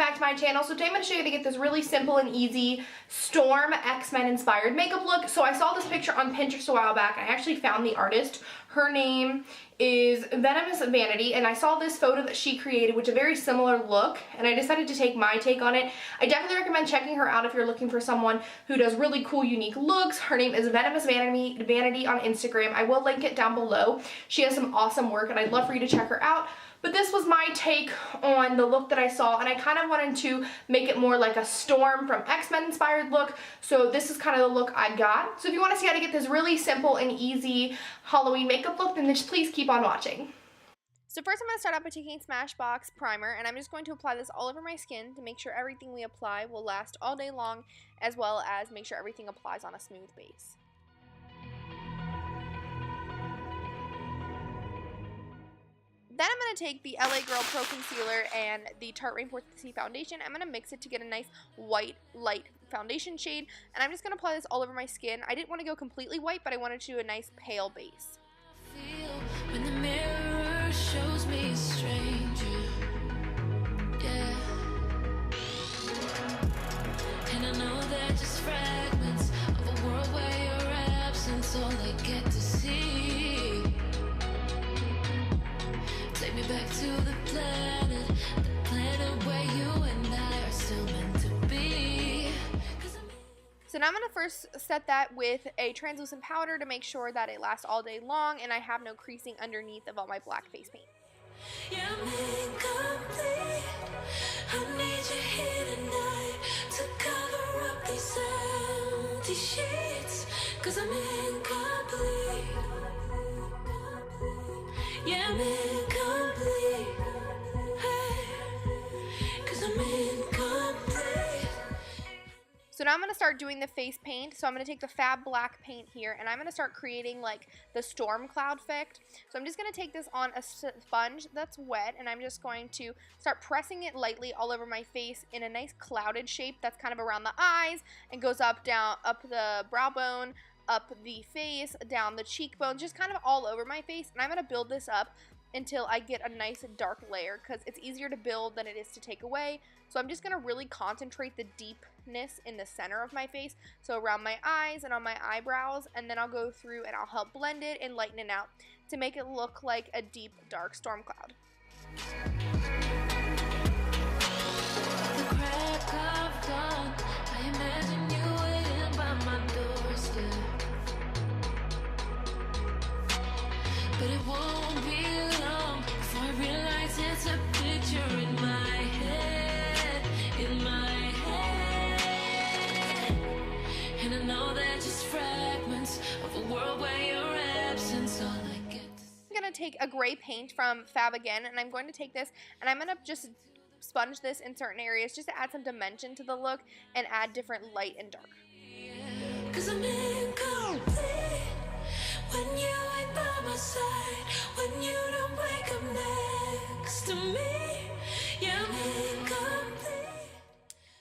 back to my channel. So today I'm going to show you how to get this really simple and easy Storm X-Men inspired makeup look. So I saw this picture on Pinterest a while back. I actually found the artist. Her name is Venomous Vanity, and I saw this photo that she created, which is a very similar look, and I decided to take my take on it. I definitely recommend checking her out if you're looking for someone who does really cool, unique looks. Her name is Venomous Vanity on Instagram. I will link it down below. She has some awesome work, and I'd love for you to check her out. But this was my take on the look that I saw, and I kind of wanted to make it more like a Storm from X-Men inspired look. So this is kind of the look I got. So if you want to see how to get this really simple and easy Halloween makeup look, then just please keep on watching. So first I'm going to start out by taking Smashbox primer, and I'm just going to apply this all over my skin to make sure everything we apply will last all day long, as well as make sure everything applies on a smooth base. Then I'm going to take the LA Girl Pro Concealer and the Tarte Rainforest C Foundation. I'm going to mix it to get a nice white, light foundation shade. And I'm just going to apply this all over my skin. I didn't want to go completely white, but I wanted to do a nice pale base. When the mirror shows me a stranger, yeah. And I know they're just fragments of a world where your absence all I get to see. Take me back to the planet where you and I are still meant to be. So now I'm going to first set that with a translucent powder to make sure that it lasts all day long and I have no creasing underneath of all my black face paint. Yeah, I'm incomplete. I need you here tonight to cover up these empty sheets, 'cause I'm incomplete. Yeah, I'm incomplete. Hey, 'cause I'm incomplete. So now I'm going to start doing the face paint. So I'm going to take the Fab Black paint here, and I'm going to start creating like the storm cloud effect. So I'm just going to take this on a sponge that's wet, and I'm just going to start pressing it lightly all over my face in a nice clouded shape that's kind of around the eyes and goes up, down, up the brow bone, up the face, down the cheekbone, just kind of all over my face. And I'm going to build this up until I get a nice dark layer, because it's easier to build than it is to take away. So I'm just going to really concentrate the deepness in the center of my face, so around my eyes and on my eyebrows, and then I'll go through and I'll help blend it and lighten it out to make it look like a deep dark storm cloud. The crack of dawn, I imagine you waiting by my doorstep. But it won't be long before I realize it's a picture in my head, And I know they're just fragments of a world where your absence all I get. I'm going to take a gray paint from Fab again, and I'm going to take this and I'm going to just sponge this in certain areas just to add some dimension to the look and add different light and dark. 'Cause I'm incomplete when you ain't by my side, when you don't wake up next to me. Yeah, I'm incomplete.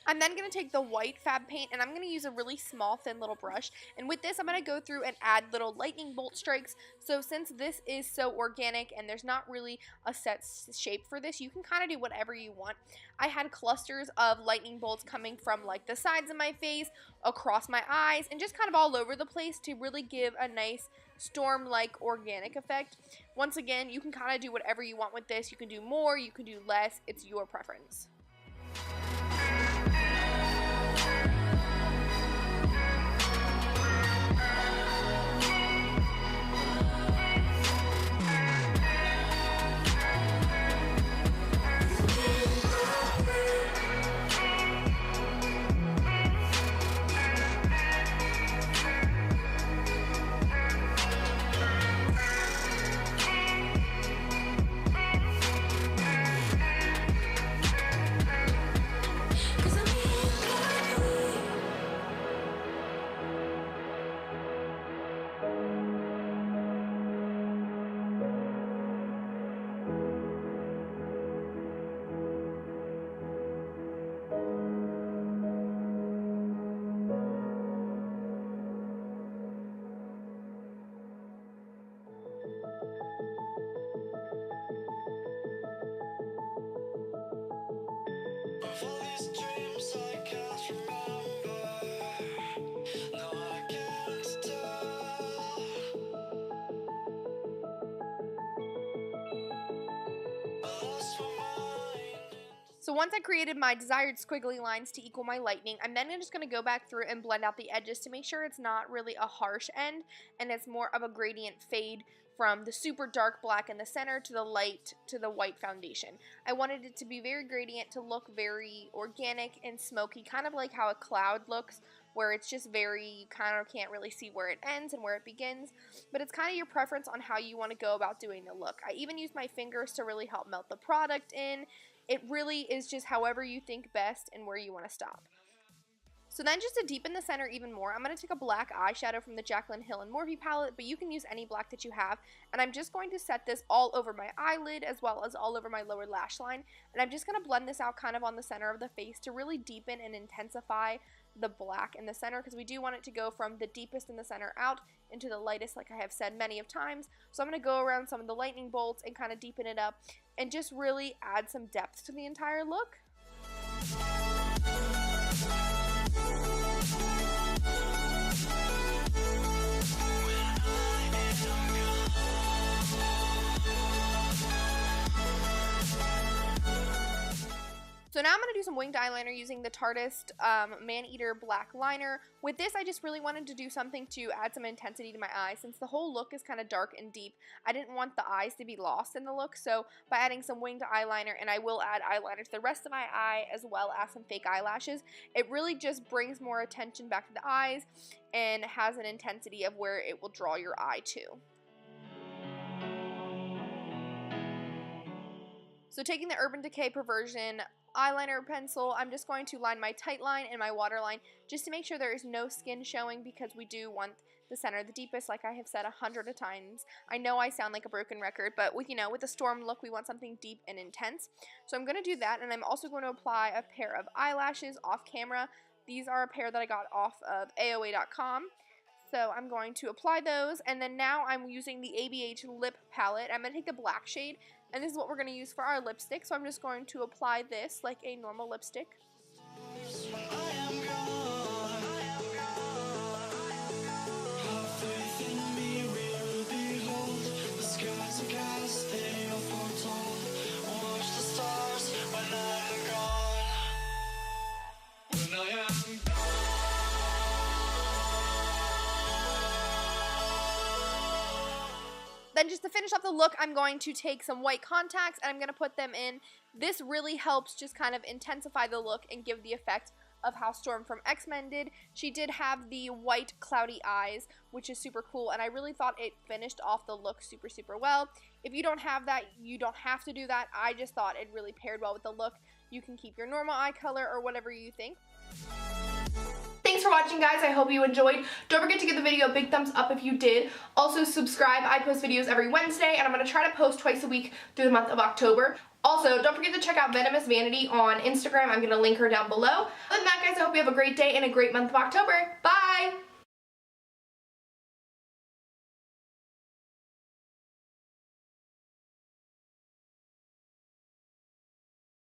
I'm then going to take the white Fab paint, and I'm going to use a really small, thin little brush. And with this, I'm going to go through and add little lightning bolt strikes. So since this is so organic and there's not really a set shape for this, you can kind of do whatever you want. I had clusters of lightning bolts coming from like the sides of my face, across my eyes, and just kind of all over the place to really give a nice storm-like organic effect. Once again, you can kind of do whatever you want with this. You can do more, you can do less. It's your preference. So once I created my desired squiggly lines to equal my lightning, I'm then just going to go back through and blend out the edges to make sure it's not really a harsh end and it's more of a gradient fade from the super dark black in the center to the light to the white foundation. I wanted it to be very gradient, to look very organic and smoky, kind of like how a cloud looks, where it's just very, you kind of can't really see where it ends and where it begins, but it's kind of your preference on how you want to go about doing the look. I even use my fingers to really help melt the product in. It really is just however you think best and where you want to stop. So then just to deepen the center even more, I'm going to take a black eyeshadow from the Jaclyn Hill and Morphe palette, but you can use any black that you have, and I'm just going to set this all over my eyelid as well as all over my lower lash line, and I'm just going to blend this out kind of on the center of the face to really deepen and intensify the black in the center, because we do want it to go from the deepest in the center out into the lightest, like I have said many of times. So I'm going to go around some of the lightning bolts and kind of deepen it up and just really add some depth to the entire look. So now I'm going to do some winged eyeliner using the Tarteist Man-Eater Black Liner. With this, I just really wanted to do something to add some intensity to my eyes. Since the whole look is kind of dark and deep, I didn't want the eyes to be lost in the look. So by adding some winged eyeliner, and I will add eyeliner to the rest of my eye as well as some fake eyelashes, it really just brings more attention back to the eyes and has an intensity of where it will draw your eye to. So taking the Urban Decay Perversion eyeliner pencil, I'm just going to line my tight line and my waterline just to make sure there is no skin showing, because we do want the center the deepest, like I have said 100 times. I know I sound like a broken record, but with the storm look, we want something deep and intense. So I'm going to do that, and I'm also going to apply a pair of eyelashes off camera. These are a pair that I got off of AOA.com. So I'm going to apply those, and then now I'm using the ABH lip palette. I'm going to take the black shade, and this is what we're going to use for our lipstick. So I'm just going to apply this like a normal lipstick. Then just to finish off the look, I'm going to take some white contacts and I'm going to put them in. This really helps just kind of intensify the look and give the effect of how Storm from X-Men did. She did have the white cloudy eyes, which is super cool, and I really thought it finished off the look super, super well. If you don't have that, you don't have to do that. I just thought it really paired well with the look. You can keep your normal eye color or whatever you think. Thanks for watching, guys. I hope you enjoyed. Don't forget to give the video a big thumbs up if you did. Also, subscribe. I post videos every Wednesday, and I'm going to try to post twice a week through the month of October. Also, don't forget to check out Venomous Vanity on Instagram. I'm going to link her down below. Other than that, guys, I hope you have a great day and a great month of October. Bye!